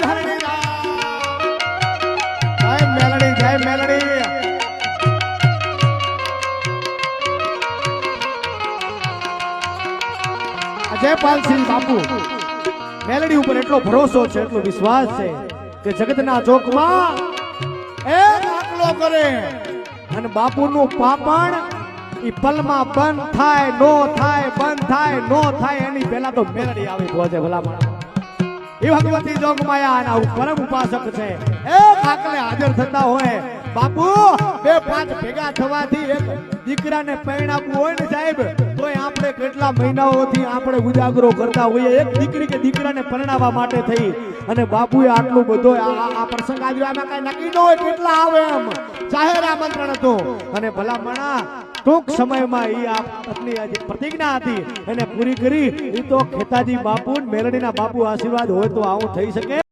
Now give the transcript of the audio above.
ધરણી જય મેલડી જય મેલડી જયપાલસિંહ બાપુ મેલડી ઉપર એટલો ભરોસો છે એટલો વિશ્વાસ છે કે જગતના ચોકમાં એક આકલો કરે અને બાપુનું પાપણ ઈ પલમાં બંધ થાય નો થાય બંધ થાય નો થાય એની પહેલા તો મેલડી આવી પહોંચે ભલામણ એ ભગવતી જોગમાયા ના પરમ ઉપાસક છે એક આકલે હાજર થતા હોય બાપુ બે પાંચ ભેગા થવાથી એક દીકરાને પરણાવવું હોય ને સાહેબ તોય આપણે કેટલા મહિનાઓથી આપણે ઉજાગરો કરતા હોઈએ એક દીકરી કે દીકરાને પરણાવવા માટે થઈ અને બાપુએ આટલું બધો આ પ્રસંગ આવ્યો આમાં કઈ નક્કી ન હોય કેટલા આવે એમ જાહેર આમંત્રણ હતું અને ભલામણા ટૂંક સમયમાં ઈ આ પત્ની જે પ્રતિજ્ઞા હતી એને પૂરી કરી ઈ તો ખેતાજી બાપુ મેલડીના બાપુ આશીર્વાદ હોય તો આવું થઈ શકે।